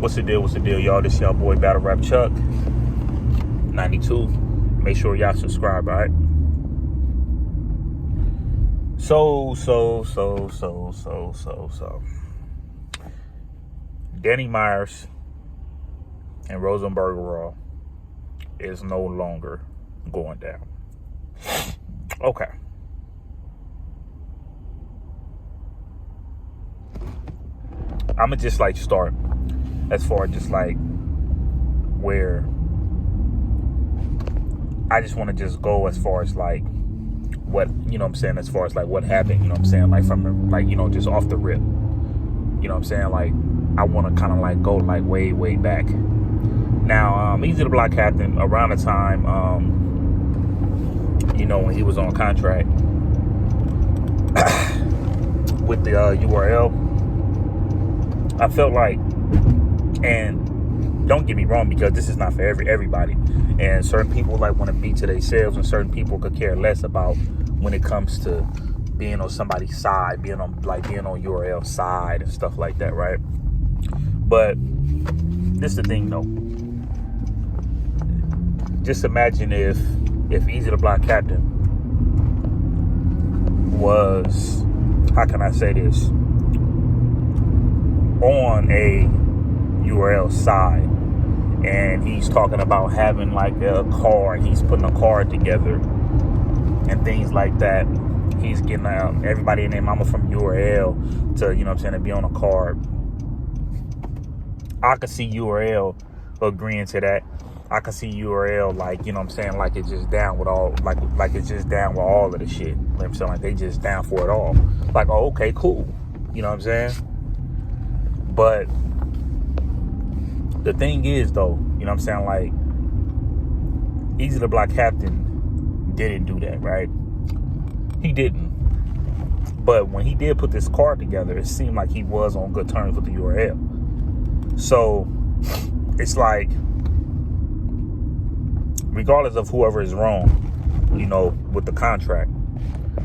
What's the deal? What's the deal, y'all? This y'all boy Battle Rap Chuck 92. Make sure y'all subscribe, all right? So. Danny Myers and Rosenberg Raw is no longer going down. Okay. I'ma just like start as far as just like where I just want to just go as far as like what, you know what I'm saying, as far as like what happened, you know what I'm saying, like from like, you know, just off the rip. You know what I'm saying? Like I want to kind of like go like way back. Now, Easy the Block Captain around the time, you know, when he was on contract with the URL, I felt like, and don't get me wrong, because this is not for everybody, and certain people like want to be to themselves, and certain people could care less about when it comes to being on somebody's side, being on URL side and stuff like that, right? But this is the thing though. Just imagine if Easy the Block Captain was, how can I say this, on a URL side, and he's talking about having like a card, he's putting a card together and things like that. He's getting everybody and their mama from URL to, you know what I'm saying, to be on a card. I could see URL agreeing to that. I could see URL like, you know what I'm saying, like it's just down with all, like it's just down with all of the shit. You know what I'm saying? Like they just down for it all. Like, oh, okay, cool. You know what I'm saying? But the thing is though, you know what I'm saying, like Easy the Block Captain didn't do that, right? He didn't. But when he did put this card together, it seemed like he was on good terms with the URL. So it's like, regardless of whoever is wrong, you know, with the contract,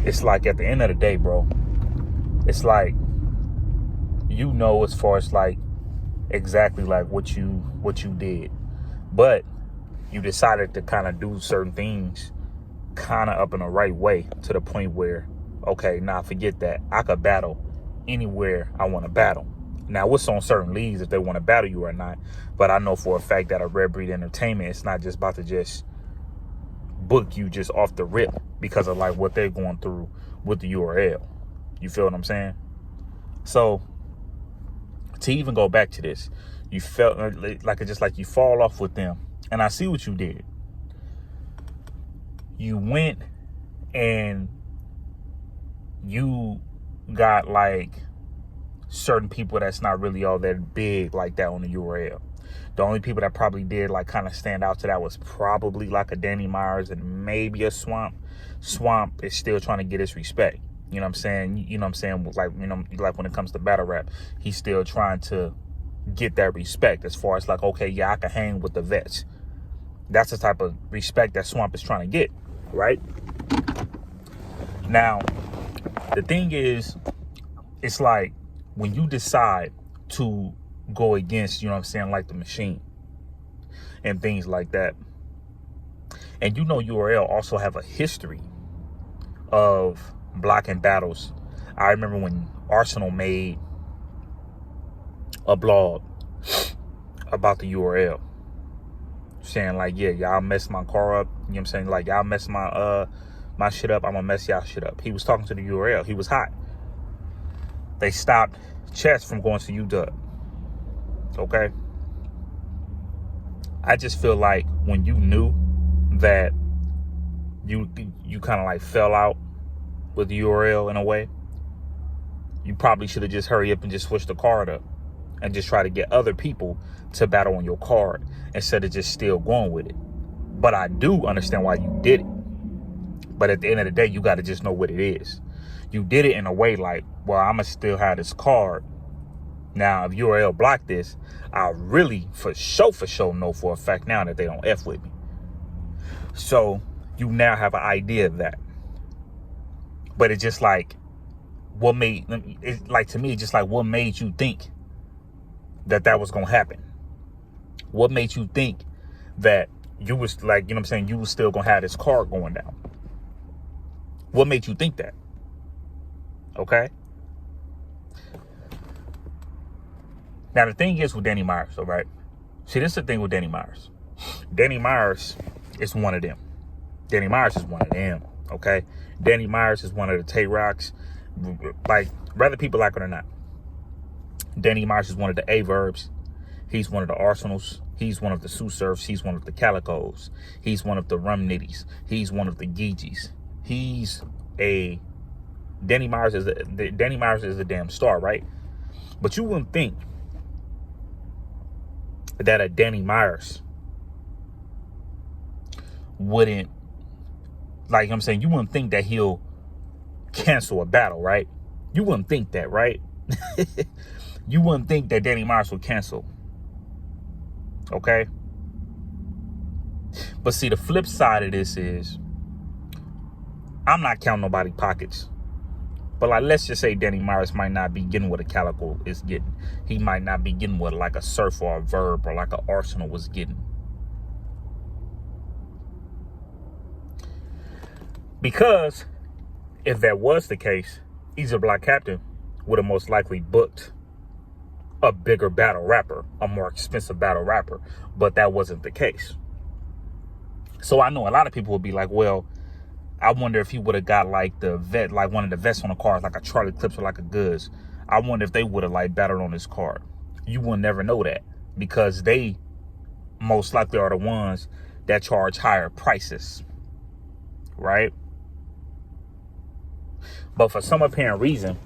it's like at the end of the day, bro, it's like, you know, as far as like exactly like what you did, but you decided to kind of do certain things kind of up in the right way, to the point where, okay, nah, forget that. I could battle anywhere I want to battle. Now, what's on certain leagues if they want to battle you or not, but I know for a fact that a Red Breed Entertainment, it's not just about to just book you just off the rip because of like what they're going through with the URL. You feel what I'm saying? So to even go back to this, you felt like it's just like you fall off with them, and I see what you did. You went and you got like certain people that's not really all that big like that on the URL. The only people that probably did like kind of stand out to that was probably like a Danny Myers and maybe a Swamp. Swamp is still trying to get his respect. You know what I'm saying? You know what I'm saying? Like, you know, like when it comes to battle rap, he's still trying to get that respect as far as like, okay, yeah, I can hang with the vets. That's the type of respect that Swamp is trying to get, right? Now, the thing is, it's like when you decide to go against, you know what I'm saying, like the machine and things like that, and you know URL also have a history of blocking battles. I remember when Arsenal made a blog about the URL saying like, yeah, y'all messed my car up, you know what I'm saying, like y'all messed my my shit up, I'm gonna mess y'all shit up. He was talking to the URL. He was hot. They stopped Chess from going to UW. Okay? I just feel like when you knew that you kind of like fell out with the URL in a way, you probably should have just hurry up and just switch the card up and just try to get other people to battle on your card instead of just still going with it. But I do understand why you did it. But at the end of the day, you got to just know what it is. You did it in a way like, well, I'm going to still have this card. Now, if URL blocked this, I really for sure know for a fact now that they don't F with me. So you now have an idea of that. But it's just like, what made, it's like, to me, it's just like, what made you think that was going to happen? What made you think that you was like, you know what I'm saying, you was still going to have this car going down? What made you think that? Okay. Now, the thing is with Danny Myers, all right? See, this is the thing with Danny Myers. Danny Myers is one of them. Danny Myers is one of them, okay? Danny Myers is one of the Tay-Rocks. Like, whether people like it or not. Danny Myers is one of the Averbs. He's one of the Arsenals. He's one of the Sue Surfs. He's one of the Calicos. He's one of the Rum Nitties. He's one of the Geegees. Danny Myers is a damn star, right? But you wouldn't think that a Danny Myers wouldn't, like, you know what I'm saying, you wouldn't think that he'll cancel a battle, right? You wouldn't think that, right? You wouldn't think that Danny Myers would cancel. Okay? But see, the flip side of this is, I'm not counting nobody's pockets. But like, let's just say Danny Myers might not be getting what a Calico is getting. He might not be getting what like a Surf or a Verb or like an Arsenal was getting. Because if that was the case, Eazy Block Captain would have most likely booked a bigger battle rapper, a more expensive battle rapper. But that wasn't the case. So I know a lot of people would be like, well, I wonder if he would have got like the vet, like one of the vets on the cars, like a Charlie Clips or like a Goods. I wonder if they would have like battled on this card. You will never know that, because they most likely are the ones that charge higher prices, right? But for some apparent reason,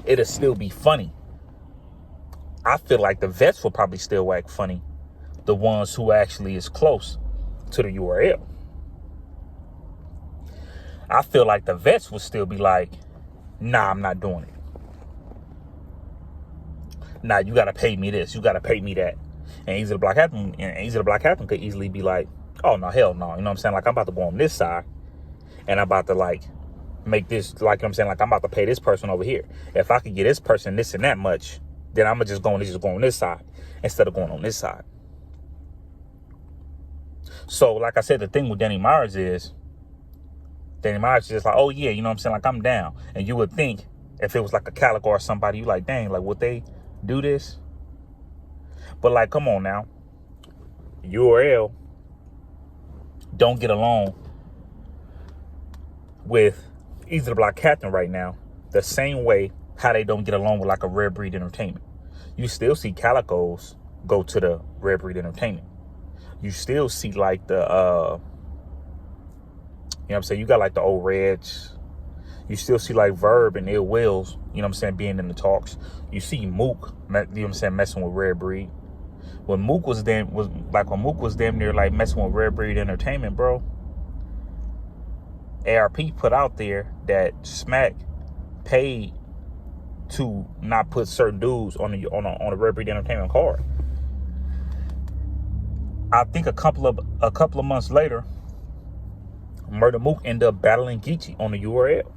it'll still be funny. I feel like the vets will probably still act funny, the ones who actually is close to the URL. I feel like the vets will still be like, nah, I'm not doing it. Nah, you got to pay me this. You got to pay me that. And Eazy the Block Captain could easily be like, oh, no, hell no. You know what I'm saying? Like, I'm about to go on this side and I'm about to like make this, like, you know what I'm saying? Like, I'm about to pay this person over here. If I could get this person this and that much, then I'm going to just go on this side instead of going on this side. So, like I said, the thing with Danny Myers is, Danny Myers is just like, oh yeah, you know what I'm saying? Like, I'm down. And you would think if it was like a Calico or somebody, you like, dang, like, would they do this? But like, come on now. URL don't get along with Eazy the Block Captain right now the same way how they don't get along with like a Rare Breed Entertainment. You still see Calicos go to the Rare Breed Entertainment. You still see like the you know what I'm saying? You got like the old Reds. You still see like Verb and Ill Wills, you know what I'm saying, being in the talks. You see Mook, you know what I'm saying, messing with Rare Breed. When Mook was damn near like messing with Rare Breed Entertainment, bro. ARP put out there that Smack paid to not put certain dudes on the Rare Breed Entertainment card. I think a couple of months later, Murder Mook ended up battling Geechee on the URL.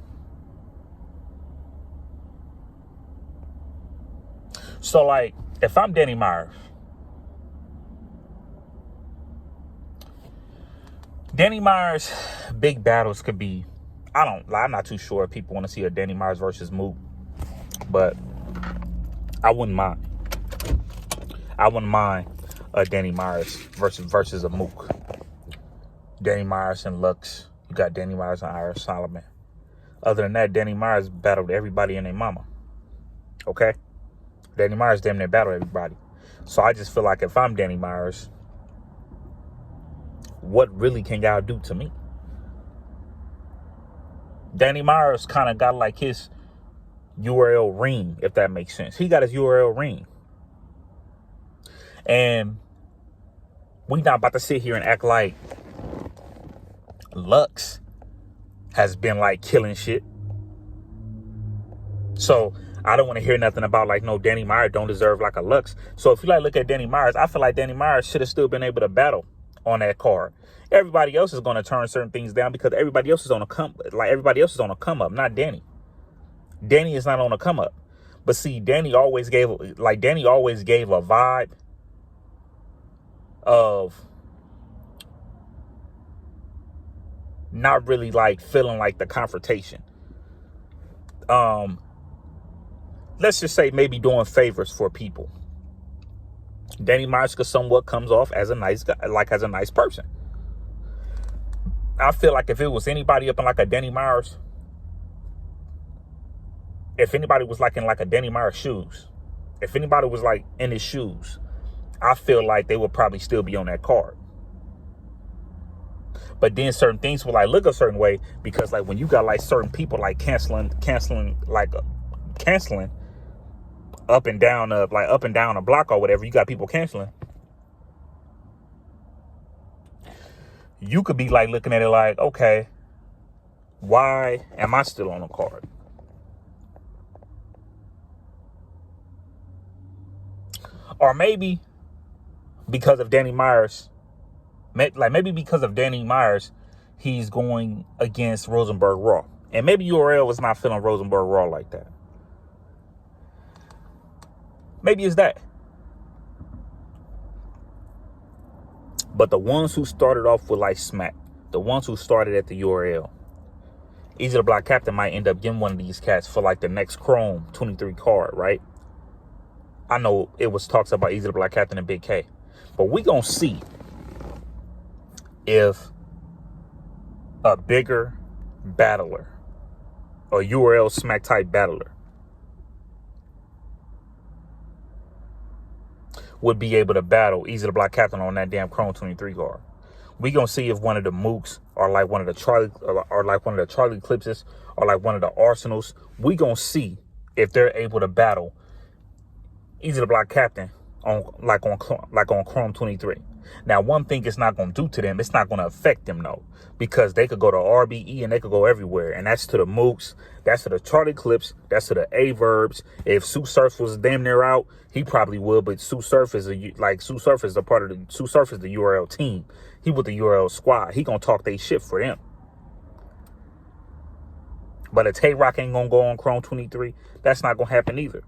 So, like, if I'm Danny Myers, big battles could be, I'm not too sure if people want to see a Danny Myers versus Mook, but I wouldn't mind. I wouldn't mind a Danny Myers versus a Mook. Danny Myers and Lux. You got Danny Myers and Ira Solomon. Other than that, Danny Myers battled everybody and their mama. Okay? Danny Myers damn near battled everybody. So I just feel like if I'm Danny Myers, what really can y'all do to me? Danny Myers kind of got like his URL ring, if that makes sense. He got his URL ring. And we not about to sit here and act like Lux has been like killing shit. So I don't want to hear nothing about like, no, Danny Myers don't deserve like a Lux. So if you like look at Danny Myers, I feel like Danny Myers should have still been able to battle on that card. Everybody else is going to turn certain things down because everybody else is on a come up, not Danny. Danny is not on a come up. But see, Danny always gave a vibe of not really like feeling like the confrontation. Let's just say maybe doing favors for people. Danny Myers somewhat comes off as a nice guy, like as a nice person. I feel like if it was anybody up in like a Danny Myers, if anybody was like in like a Danny Myers shoes, if anybody was like in his shoes, I feel like they would probably still be on that card. But then certain things will like look a certain way, because like when you got like certain people like canceling up and down a block or whatever, you got people canceling. You could be like looking at it like, okay, why am I still on the card? Or maybe because of Danny Myers, he's going against Rosenberg Raw. And maybe URL was not feeling Rosenberg Raw like that. Maybe it's that. But the ones who started off with like smack, the ones who started at the URL, Easy the Block Captain might end up getting one of these cats for like the next Chrome 23 card, right? I know it was talks about Easy the Block Captain and Big K. But we gonna see if a bigger battler, a URL smack type battler, would be able to battle Easy the Block Captain on that damn Chrome 23 card. We gonna see if one of the Mooks or like one of the Charlie Clipses or like one of the Arsenals. We gonna see if they're able to battle Easy the Block Captain on Chrome 23. Now, one thing it's not going to do to them, it's not going to affect them, though, because they could go to RBE and they could go everywhere. And that's to the Mooks, that's to the Charlie Clips, that's to the Averbs. If Sue Surf was damn near out, he probably would. But Sue Surf is the URL team. He with the URL squad. He gonna talk they shit for them. But if Tay-Rock ain't gonna go on Chrome 23, that's not gonna happen either.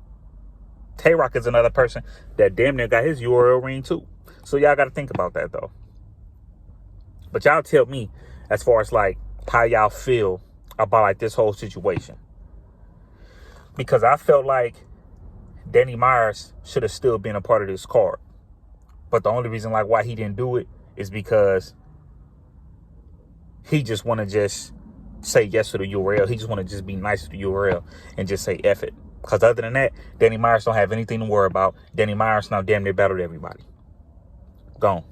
Tay-Rock is another person that damn near got his URL ring too. So y'all got to think about that, though. But y'all tell me as far as like how y'all feel about like this whole situation. Because I felt like Danny Myers should have still been a part of this card. But the only reason like why he didn't do it is because he just want to just say yes to the URL. He just want to just be nice to the URL and just say F it. Because other than that, Danny Myers don't have anything to worry about. Danny Myers now damn near battled everybody. Gone.